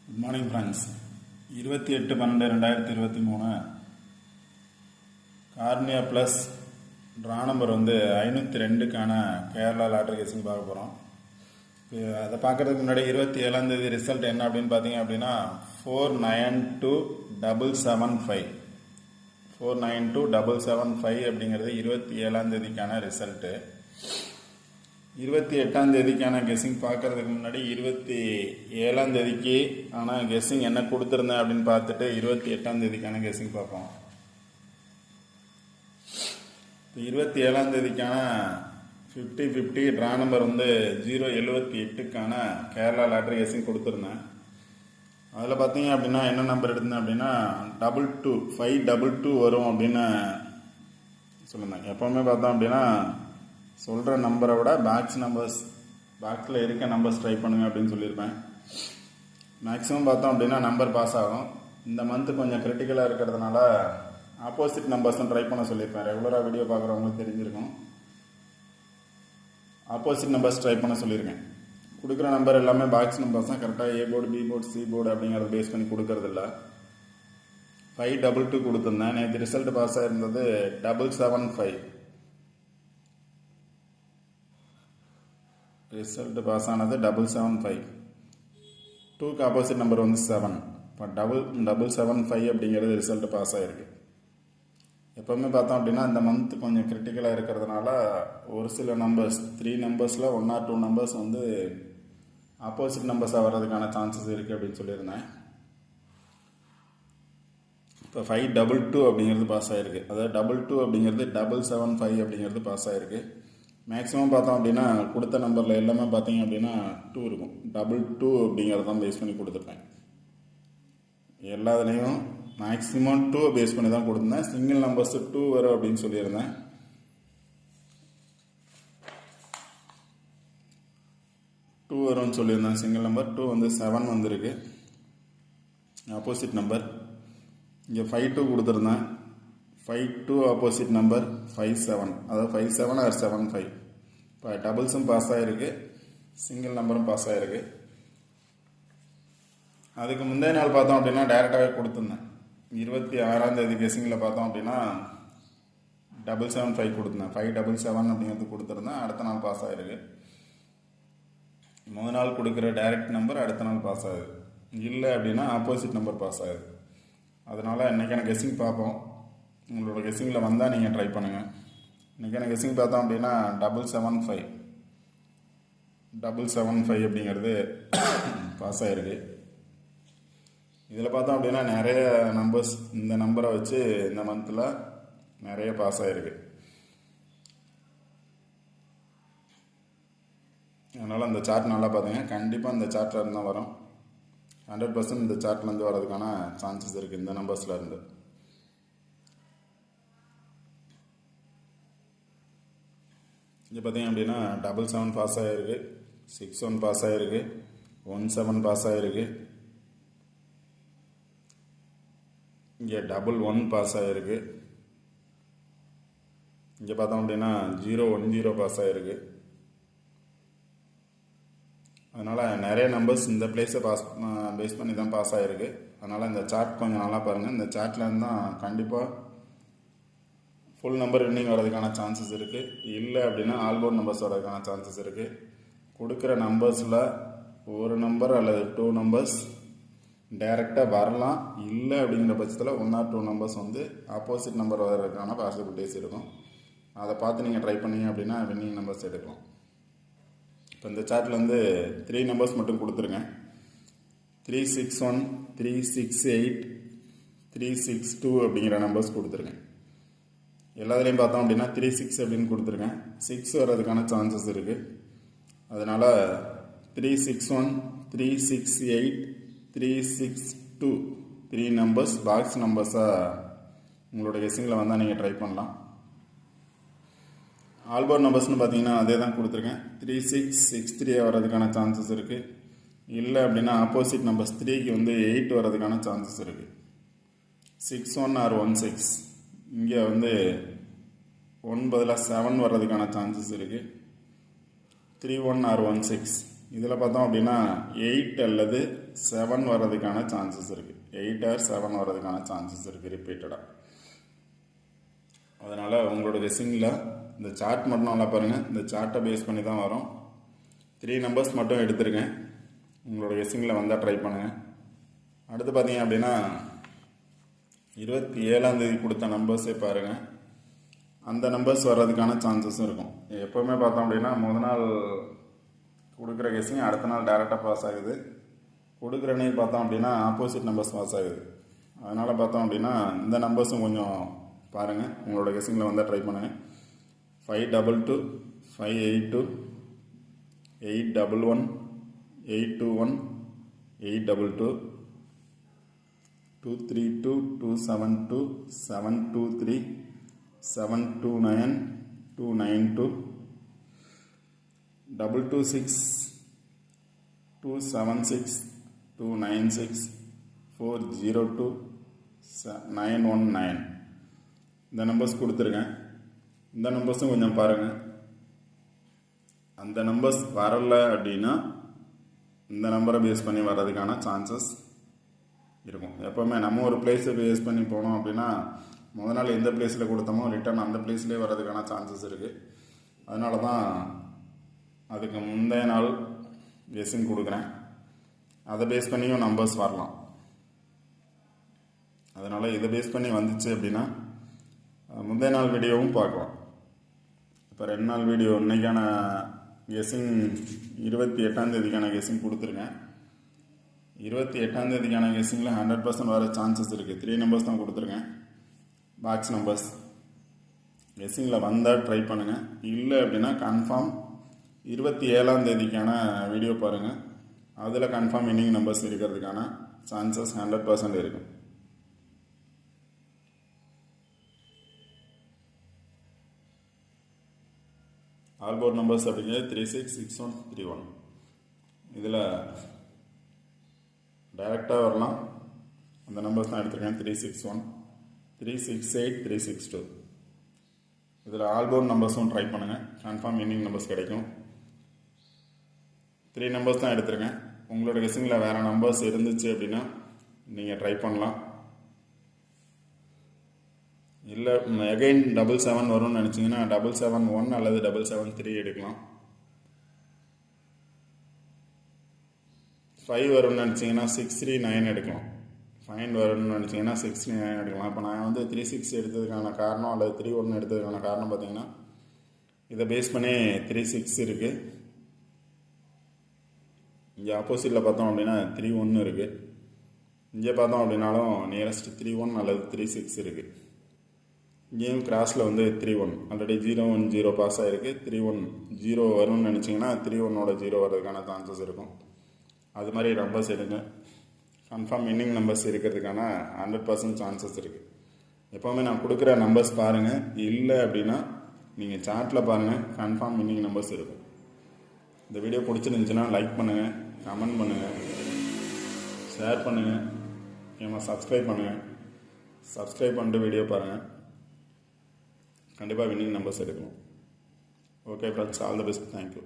Good morning friends. 28/12/2023 Karunya plus draw number 502க்கான Kerala lottery guessing பார்க்க போகிறோம். அதை பார்க்குறதுக்கு முன்னாடி 27ஆம் ரிசல்ட் என்ன அப்படின்னு பார்த்தீங்க அப்படின்னா 492775 492775 அப்படிங்கிறது 27ஆம் ரிசல்ட்டு. 28ஆம் கெஸ்ஸிங் பார்க்கறதுக்கு முன்னாடி 27ஆம் ஆனால் கெஸ்ஸிங் என்ன கொடுத்துருந்தேன் அப்படின்னு பார்த்துட்டு 28ஆம் கெஸ்ஸிங் பார்ப்போம். 27ஆம் 50/50 ட்ரா நம்பர் 078க்கான கேரளா லாட்ரி கெஸ்ஸிங் கொடுத்துருந்தேன். அதில் பார்த்தீங்க அப்படின்னா என்ன நம்பர் எடுத்தேன் அப்படின்னா 522 வரும் அப்படின்னு சொல்லியிருந்தேன். எப்போவுமே பார்த்தோம் அப்படின்னா சொல்கிற நம்பரை விட பாக்ஸில் இருக்க நம்பர்ஸ் ட்ரை பண்ணுங்க அப்படின்னு சொல்லியிருப்பேன். மேக்ஸிமம் பார்த்தோம் அப்படின்னா நம்பர் பாஸ் ஆகும். இந்த மந்த்து கொஞ்சம் கிரிட்டிக்கலாக இருக்கிறதுனால ஆப்போசிட் நம்பர்ஸும் ட்ரை பண்ண சொல்லியிருப்பேன். ரெகுலராக வீடியோ பார்க்குறவங்களுக்கு தெரிஞ்சிருக்கும். ஆப்போசிட் நம்பர்ஸ் ட்ரை பண்ண சொல்லியிருக்கேன். கொடுக்குற நம்பர் எல்லாமே பாக்ஸ் நம்பர்ஸ் தான். கரெக்டாக A board, B board, C board அப்படிங்கிறத பேஸ் பண்ணி கொடுக்கறதில்ல. 522 கொடுத்துருந்தேன். நேற்று ரிசல்ட் பாஸ் ஆகிருந்தது 775. ரிசல்ட் பாஸ் ஆனது 775. 2க்கு ஆப்போசிட் நம்பர் 7. இப்போ 775 அப்படிங்கிறது ரிசல்ட் பாஸ் ஆகிருக்கு. எப்போவுமே பார்த்தோம் அப்படின்னா இந்த மந்த் கொஞ்சம் கிரிட்டிக்கலாக இருக்கிறதுனால ஒரு சில நம்பர்ஸ் 3 நம்பர்ஸில் 1 or 2 நம்பர்ஸ் ஆப்போசிட் நம்பர்ஸாக வர்றதுக்கான சான்சஸ் இருக்குது அப்படின்னு சொல்லியிருந்தேன். இப்போ 522 அப்படிங்கிறது பாஸ் ஆகிருக்கு. அதாவது 22 அப்படிங்கிறது 775 அப்படிங்கிறது பாஸ் ஆகிருக்கு. மேக்ஸிமம் பார்த்தோம் அப்படின்னா கொடுத்த நம்பரில் எல்லாமே பார்த்தீங்க அப்படின்னா 2 இருக்கும். 22 அப்படிங்கிறது தான் பேஸ் பண்ணி கொடுத்துருப்பேன். எல்லாத்துலேயும் மேக்ஸிமம் 2 பேஸ் பண்ணி தான் கொடுத்துருந்தேன். சிங்கிள் நம்பர்ஸ் 2 வரும் அப்படின்னு சொல்லியிருந்தேன். 2 வரும்னு சொல்லியிருந்தேன். சிங்கிள் நம்பர் 2 7 வந்திருக்கு ஆப்போசிட் நம்பர். இங்கே 52 கொடுத்துருந்தேன். 52 ஆப்போசிட் நம்பர் 57. அதாவது 57 or 75. இப்போ டபுள்ஸும் பாஸ் ஆகிருக்கு, சிங்கிள் நம்பரும் பாஸ் ஆகிருக்கு. அதுக்கு முந்தைய நாள் பார்த்தோம் அப்படின்னா டைரெக்டாகவே கொடுத்துருந்தேன். 26ஆம் கெஸ்ஸிங்கில் பார்த்தோம் அப்படின்னா 775 கொடுத்துருந்தேன். 577 அப்படிங்கிறது கொடுத்துருந்தேன். அடுத்த நாள் பாஸ் ஆகிருக்கு. முதல் நாள் கொடுக்குற டைரக்ட் நம்பர் அடுத்த நாள் பாஸ் ஆகுது. இல்லை அப்படின்னா ஆப்போசிட் நம்பர் பாஸ் ஆகுது. அதனால் இன்றைக்கான கெஸ்ஸிங் பார்ப்போம். உங்களோட கெஸ்ஸிங்கில் வந்தால் நீங்கள் ட்ரை பண்ணுங்கள். இன்றைக்கான கெஸ்ஸிங் பார்த்தோம் அப்படின்னா 775 அப்படிங்கிறது பாஸ் ஆகிருக்கு. இதில் பார்த்தோம் அப்படின்னா நிறைய நம்பர்ஸ் இந்த நம்பரை வச்சு இந்த மந்தில் நிறைய பாஸ் ஆகிருக்கு. அதனால் அந்த சார்ட் நல்லா பார்த்துங்க. கண்டிப்பாக இந்த சார்ட்டில் இருந்து தான் வரும். 100% இந்த சார்ட்லேருந்து வர்றதுக்கான சான்சஸ் இருக்குது இந்த நம்பர்ஸில் இருந்து. இங்கே பார்த்தீங்க அப்படின்னா 77 பாஸ் ஆகிருக்கு, 61 பாஸ் ஆகிருக்கு, 17 பாஸ் ஆகிருக்கு, இங்கே 11 பாஸ் ஆகிருக்கு, இங்கே பார்த்தோம் அப்படின்னா 010 பாஸ் ஆகிருக்கு. அதனால் நிறைய நம்பர்ஸ் இந்த பிளேஸை பேஸ் பண்ணி தான் பாஸ் ஆகிருக்கு. அதனால் இந்த சார்ட் கொஞ்சம் நல்லா பாருங்கள். இந்த சார்ட்டில் இருந்து தான் கண்டிப்பாக ஃபுல் நம்பர் வின்னிங் வர்றதுக்கான சான்சஸ் இருக்குது. இல்லை அப்படின்னா ஆல்போர்ட் நம்பர்ஸ் வர்றதுக்கான சான்சஸ் இருக்குது. கொடுக்குற நம்பர்ஸில் ஒரு நம்பர் அல்லது 2 நம்பர்ஸ் டைரெக்டாக வரலாம். இல்லை அப்படிங்கிற பட்சத்தில் 1 or 2 நம்பர்ஸ் ஆப்போசிட் நம்பர் வர்றதுக்கான பாசிபிலிட்டிஸ் இருக்கும். அதை பார்த்து நீங்கள் ட்ரை பண்ணீங்க அப்படின்னா வின்னிங் நம்பர்ஸ் எடுக்கலாம். இப்போ இந்த சார்ட்டில் 3 நம்பர்ஸ் மட்டும் கொடுத்துருங்க. 361, 368, 362 அப்படிங்கிற நம்பர்ஸ் கொடுத்துருங்க. எல்லாத்துலேயும் பார்த்தோம் அப்படின்னா 36 அப்படின்னு கொடுத்துருக்கேன். 6 வர்றதுக்கான சான்சஸ் இருக்குது. அதனால் 361, 368, 362 3 நம்பர்ஸ் பாக்ஸ் நம்பர்ஸாக உங்களோட கெஸ்ஸிங்கில் வந்தால் நீங்கள் ட்ரை பண்ணலாம். ஆல்போர்ட் நம்பர்ஸ்னு பார்த்தீங்கன்னா அதே தான் கொடுத்துருக்கேன். 3663 வர்றதுக்கான சான்சஸ் இருக்குது. இல்லை அப்படின்னா ஆப்போசிட் நம்பர்ஸ் 3க்கு 8 வர்றதுக்கான சான்சஸ் இருக்குது. 61 or 16. இங்கே 1 பதிலாக 7 வர்றதுக்கான சான்சஸ் இருக்குது. 31 or 16 இதில் பார்த்தோம் அப்படின்னா 8 அல்லது 7 வர்றதுக்கான சான்சஸ் இருக்குது. 8 or 7 வர்றதுக்கான சான்சஸ் இருக்குது ரிப்பீட்டடாக. அதனால் உங்களோட கெஸ்ஸிங்கில் இந்த சார்ட் மட்டும் நல்லா பாருங்கள். இந்த சார்ட்டை பேஸ் பண்ணி தான் வரும். 3 நம்பர்ஸ் மட்டும் எடுத்துருக்கேன். உங்களோட கெஸ்ஸிங்கில் வந்தால் ட்ரை பண்ணுங்கள். அடுத்து பார்த்தீங்க அப்படின்னா 27ஆம் தேதி கொடுத்த நம்பர்ஸே பாருங்கள். அந்த நம்பர்ஸ் வர்றதுக்கான சான்சஸும் இருக்கும். எப்போவுமே பார்த்தோம் அப்படின்னா முதல் நாள் கொடுக்குற கெஸ்ஸிங் அடுத்த நாள் டேரெக்டாக பாஸ் ஆகுது. கொடுக்குற அன்னைக்கு பார்த்தோம் அப்படின்னா ஆப்போசிட் நம்பர்ஸ் பாஸ் ஆகுது. அதனால் பார்த்தோம் அப்படின்னா இந்த நம்பர்ஸும் கொஞ்சம் பாருங்கள். உங்களோட கெஸ்ஸிங்கில் வந்தால் ட்ரை பண்ணுங்கள். 522, 582, 811, 821, 822, 232, 272, 723, 729, 292, 226, 276, 296, 402, 919. இந்த நம்பர்ஸ் கொடுத்துருக்கேன். இந்த நம்பர்ஸும் கொஞ்சம் பாருங்கள். அந்த நம்பர்ஸ் வரலை அப்படின்னா இந்த நம்பரை பேஸ் பண்ணி வர்றதுக்கான சான்சஸ் இருக்கும். எப்போவுமே நம்ம ஒரு பிளேஸை பேஸ் பண்ணி போனோம் அப்படின்னா முதல் நாள் எந்த பிளேஸில் கொடுத்தோமோ ரிட்டர்ன் அந்த பிளேஸ்லேயே வர்றதுக்கான சான்சஸ் இருக்குது. அதனால தான் அதுக்கு முந்தைய நாள் கெஸ்ஸிங் கொடுக்குறேன். அதை பேஸ் பண்ணியும் நம்பர்ஸ் வரலாம். அதனால் இதை பேஸ் பண்ணி வந்துச்சு அப்படின்னா முந்தைய நாள் வீடியோவும் பார்க்கலாம். இப்போ 2 நாள் வீடியோ இன்றைக்கான கெஸ்ஸிங் 28ஆம் தேதிக்கான கெஸ்ஸிங் கொடுத்துருங்க. 28ஆம் தேதிக்கான கெஸ்ஸிங்கில் 100% வர சான்சஸ் இருக்குது. 3 நம்பர்ஸ் தான் கொடுத்துருக்கேன். பாக்ஸ் நம்பர்ஸ் கெஸ்ஸிங்கில் வந்தால் ட்ரை பண்ணுங்கள். இல்லை அப்படின்னா கன்ஃபார்ம் 27ஆம் தேதிக்கான வீடியோ பாருங்கள். அதில் கன்ஃபார்ம் இன்னிங் நம்பர்ஸ் இருக்கிறதுக்கான சான்சஸ் 100% இருக்கும். ஆல் போர்ட் நம்பர்ஸ் அப்படிங்கிறது 366131. இதில் டைரெக்டாக வரலாம். அந்த நம்பர்ஸ் தான் எடுத்துருக்கேன். 361, 368, 362. இதில் ஆல் போர்ட் நம்பர்ஸும் ட்ரை பண்ணுங்கள். கன்ஃபார்ம் இன்னிங் நம்பர்ஸ் கிடைக்கும். 3 நம்பர்ஸ் தான் எடுத்துருக்கேன். உங்களோட கெஸ்ஸிங்கில் வேறு நம்பர்ஸ் இருந்துச்சு அப்படின்னா நீங்கள் ட்ரை பண்ணலாம். இல்லை அகைன் 777 வரும்னு நினச்சிங்கன்னா 771 அல்லது 773 எடுக்கலாம். 5 வரும்னு நினச்சிங்கன்னா 639 எடுக்கலாம். 5 வரும்னு நினச்சிங்கன்னா 639 எடுக்கலாம். இப்போ நான் வந்து 36 எடுத்ததுக்கான காரணம் அல்லது 31 எடுத்ததுக்கான காரணம் பார்த்தீங்கன்னா இதை பேஸ் பண்ணி 36 இருக்குது. இங்கே ஆப்போசிட்டில் பார்த்தோம் அப்படின்னா 31 இருக்குது. இங்கே பார்த்தோம் அப்படின்னாலும் நியரஸ்ட் 31 அல்லது 36 இருக்குது. இங்கேயும் கிராஸில் வந்து 31 ஆல்ரெடி 010 பாஸ் ஆகிருக்கு. 31 வரும்னு நினச்சிங்கன்னா 31ஓட 0 வர்றதுக்கான சான்சஸ் இருக்கும். அது மாதிரி நம்பர்ஸ் எடுங்க. கன்ஃபார்ம் இன்னிங் நம்பர்ஸ் இருக்கிறதுக்கான 100% சான்சஸ் இருக்குது. எப்போவுமே நான் கொடுக்குற நம்பர்ஸ் பாருங்கள். இல்லை அப்படின்னா நீங்கள் சார்ட்டில் பாருங்கள். கன்ஃபார்ம் இன்னிங் நம்பர்ஸ் இருக்கும். இந்த வீடியோ பிடிச்சிருந்துச்சுன்னா லைக் பண்ணுங்கள், கமெண்ட் பண்ணுங்கள், ஷேர் பண்ணுங்கள், ஏமா சப்ஸ்கிரைப் பண்ணுங்கள். சப்ஸ்கிரைப் பண்ணிட்டு வீடியோ பாருங்கள். கண்டிப்பாக வின்னிங் நம்பர்ஸ் எடுக்கணும். Okay friends, all the best. Thank you.